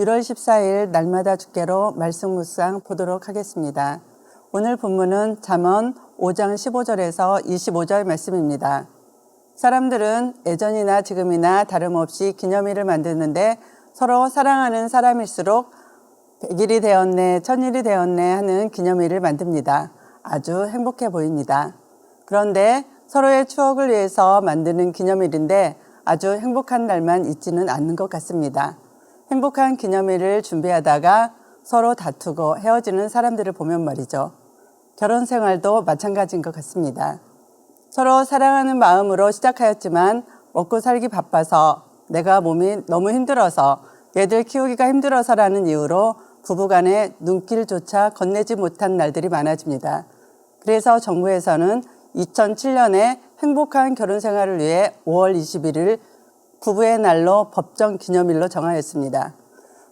1월 14일 날마다 주께로 말씀 묵상 보도록 하겠습니다. 오늘 본문은 잠언 5장 15절에서 25절 말씀입니다. 사람들은 예전이나 지금이나 다름없이 기념일을 만드는데 서로 사랑하는 사람일수록 100일이 되었네, 1000일이 되었네 하는 기념일을 만듭니다. 아주 행복해 보입니다. 그런데 서로의 추억을 위해서 만드는 기념일인데 아주 행복한 날만 있지는 않는 것 같습니다. 행복한 기념일을 준비하다가 서로 다투고 헤어지는 사람들을 보면 말이죠. 결혼 생활도 마찬가지인 것 같습니다. 서로 사랑하는 마음으로 시작하였지만 먹고 살기 바빠서 내가 몸이 너무 힘들어서 얘들 키우기가 힘들어서라는 이유로 부부간에 눈길조차 건네지 못한 날들이 많아집니다. 그래서 정부에서는 2007년에 행복한 결혼 생활을 위해 5월 21일 부부의 날로 법정 기념일로 정하였습니다.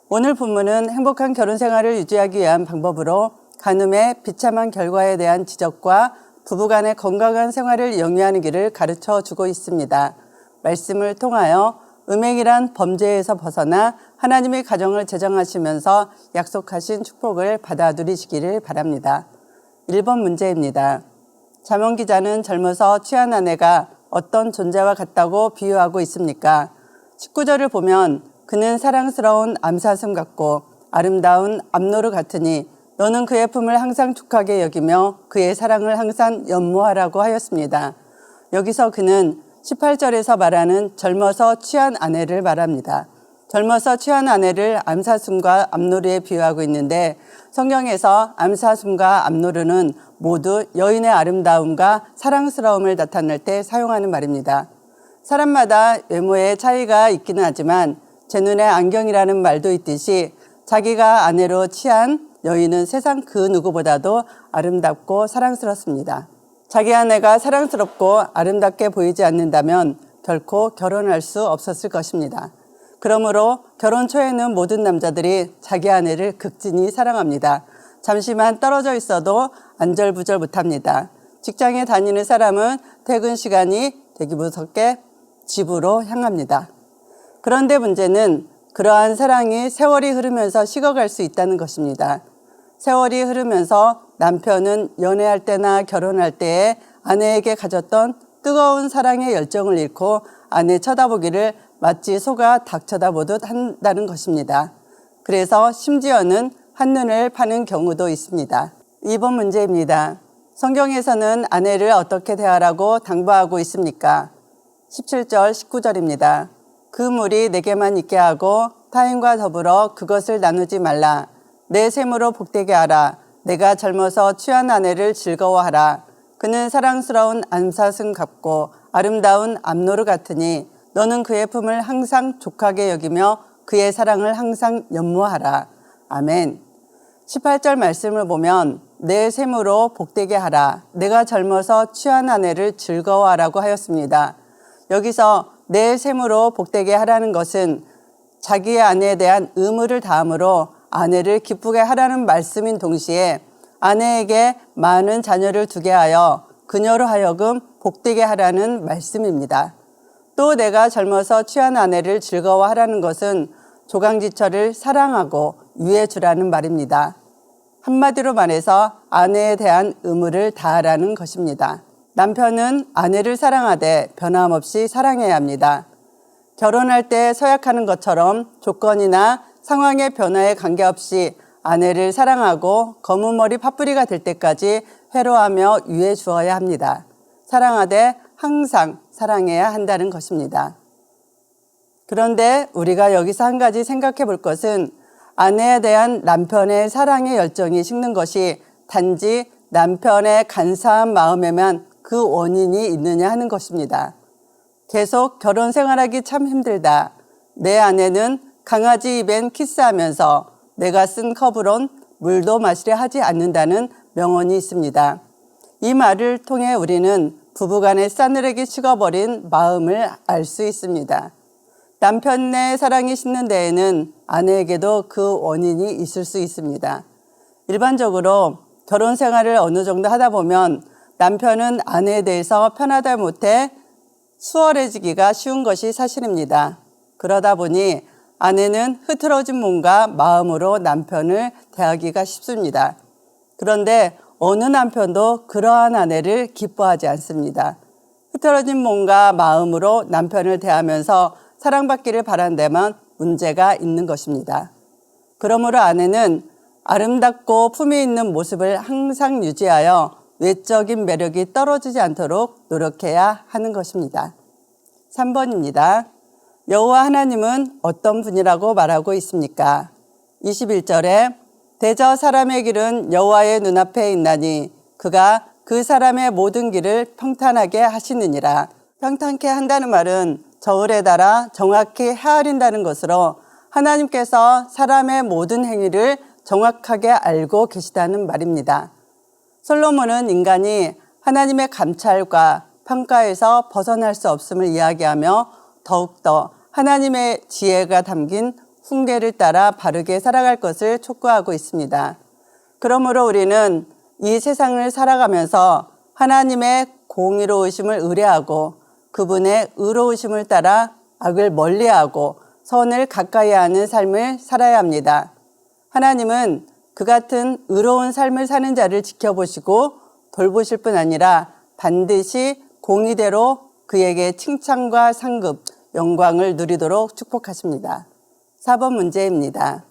오늘 본문은 행복한 결혼 생활을 유지하기 위한 방법으로 간음의 비참한 결과에 대한 지적과 부부간의 건강한 생활을 영위하는 길을 가르쳐 주고 있습니다. 말씀을 통하여 음행이란 범죄에서 벗어나 하나님의 가정을 제정하시면서 약속하신 축복을 받아 누리시기를 바랍니다. 1번 문제입니다. 잠언 기자는 젊어서 취한 아내가 어떤 존재와 같다고 비유하고 있습니까? 19절을 보면 그는 사랑스러운 암사슴 같고 아름다운 암노루 같으니 너는 그의 품을 항상 족하게 여기며 그의 사랑을 항상 연모하라고 하였습니다. 여기서 그는 18절에서 말하는 젊어서 취한 아내를 말합니다. 젊어서 취한 아내를 암사슴과 암노루에 비유하고 있는데 성경에서 암사슴과 암노루는 모두 여인의 아름다움과 사랑스러움을 나타낼 때 사용하는 말입니다. 사람마다 외모에 차이가 있기는 하지만 제 눈에 안경이라는 말도 있듯이 자기가 아내로 취한 여인은 세상 그 누구보다도 아름답고 사랑스럽습니다. 자기 아내가 사랑스럽고 아름답게 보이지 않는다면 결코 결혼할 수 없었을 것입니다. 그러므로 결혼 초에는 모든 남자들이 자기 아내를 극진히 사랑합니다. 잠시만 떨어져 있어도 안절부절 못합니다. 직장에 다니는 사람은 퇴근 시간이 되기 무섭게 집으로 향합니다. 그런데 문제는 그러한 사랑이 세월이 흐르면서 식어갈 수 있다는 것입니다. 세월이 흐르면서 남편은 연애할 때나 결혼할 때에 아내에게 가졌던 뜨거운 사랑의 열정을 잃고 아내 쳐다보기를 마치 소가 닭 쳐다보듯 한다는 것입니다. 그래서 심지어는 한눈을 파는 경우도 있습니다. 2번 문제입니다. 성경에서는 아내를 어떻게 대하라고 당부하고 있습니까? 17절, 19절입니다. 그 물이 내게만 있게 하고 타인과 더불어 그것을 나누지 말라. 내 샘으로 복되게 하라. 내가 젊어서 취한 아내를 즐거워하라. 그는 사랑스러운 암사슴 같고 아름다운 암노루 같으니 너는 그의 품을 항상 족하게 여기며 그의 사랑을 항상 연모하라. 아멘. 18절 말씀을 보면 내 샘으로 복되게 하라. 내가 젊어서 취한 아내를 즐거워하라고 하였습니다. 여기서 내 샘으로 복되게 하라는 것은 자기의 아내에 대한 의무를 다함으로 아내를 기쁘게 하라는 말씀인 동시에 아내에게 많은 자녀를 두게 하여 그녀로 하여금 복되게 하라는 말씀입니다. 또 내가 젊어서 취한 아내를 즐거워하라는 것은 조강지처를 사랑하고 유해주라는 말입니다. 한마디로 말해서 아내에 대한 의무를 다하라는 것입니다. 남편은 아내를 사랑하되 변함없이 사랑해야 합니다. 결혼할 때 서약하는 것처럼 조건이나 상황의 변화에 관계없이 아내를 사랑하고 검은 머리 파뿌리가 될 때까지 회로하며 유해 주어야 합니다. 사랑하되 항상 사랑해야 한다는 것입니다. 그런데 우리가 여기서 한 가지 생각해 볼 것은 아내에 대한 남편의 사랑의 열정이 식는 것이 단지 남편의 간사한 마음에만 그 원인이 있느냐 하는 것입니다. 계속 결혼 생활하기 참 힘들다. 내 아내는 강아지 입엔 키스하면서 내가 쓴 컵으론 물도 마시려 하지 않는다는 명언이 있습니다. 이 말을 통해 우리는 부부간의 싸늘하게 식어버린 마음을 알 수 있습니다. 남편의 사랑이 식는 데에는 아내에게도 그 원인이 있을 수 있습니다. 일반적으로 결혼 생활을 어느 정도 하다 보면 남편은 아내에 대해서 편하다 못해 수월해지기가 쉬운 것이 사실입니다. 그러다 보니 아내는 흐트러진 몸과 마음으로 남편을 대하기가 쉽습니다. 그런데 어느 남편도 그러한 아내를 기뻐하지 않습니다. 흐트러진 몸과 마음으로 남편을 대하면서 사랑받기를 바란 데만 문제가 있는 것입니다. 그러므로 아내는 아름답고 품위 있는 모습을 항상 유지하여 외적인 매력이 떨어지지 않도록 노력해야 하는 것입니다. 3번입니다. 여호와 하나님은 어떤 분이라고 말하고 있습니까? 21절에 대저 사람의 길은 여호와의 눈앞에 있나니 그가 그 사람의 모든 길을 평탄하게 하시느니라. 평탄케 한다는 말은 저울에 달아 정확히 헤아린다는 것으로 하나님께서 사람의 모든 행위를 정확하게 알고 계시다는 말입니다. 솔로몬은 인간이 하나님의 감찰과 평가에서 벗어날 수 없음을 이야기하며 더욱더 하나님의 지혜가 담긴 훈계를 따라 바르게 살아갈 것을 촉구하고 있습니다. 그러므로 우리는 이 세상을 살아가면서 하나님의 공의로우심을 의뢰하고 그분의 의로우심을 따라 악을 멀리하고 선을 가까이 하는 삶을 살아야 합니다. 하나님은 그 같은 의로운 삶을 사는 자를 지켜보시고 돌보실 뿐 아니라 반드시 공의대로 그에게 칭찬과 상급, 영광을 누리도록 축복하십니다. 4번 문제입니다.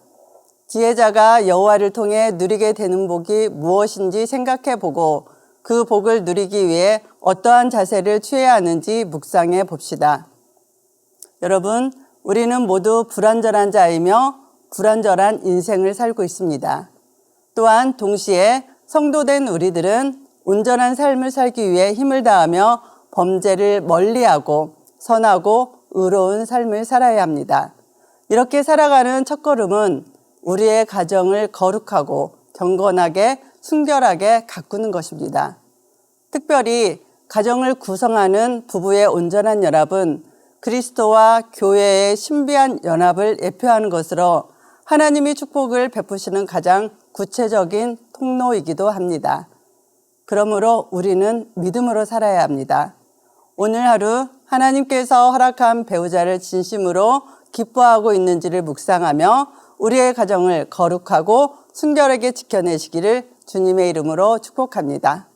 지혜자가 여호와를 통해 누리게 되는 복이 무엇인지 생각해보고 그 복을 누리기 위해 어떠한 자세를 취해야 하는지 묵상해 봅시다. 여러분, 우리는 모두 불완전한 자이며 불완전한 인생을 살고 있습니다. 또한 동시에 성도된 우리들은 온전한 삶을 살기 위해 힘을 다하며 범죄를 멀리하고 선하고 의로운 삶을 살아야 합니다. 이렇게 살아가는 첫걸음은 우리의 가정을 거룩하고 경건하게 순결하게 가꾸는 것입니다. 특별히 가정을 구성하는 부부의 온전한 연합은 그리스도와 교회의 신비한 연합을 예표하는 것으로 하나님이 축복을 베푸시는 가장 구체적인 통로이기도 합니다. 그러므로 우리는 믿음으로 살아야 합니다. 오늘 하루 하나님께서 허락한 배우자를 진심으로 기뻐하고 있는지를 묵상하며 우리의 가정을 거룩하고 순결하게 지켜내시기를 주님의 이름으로 축복합니다.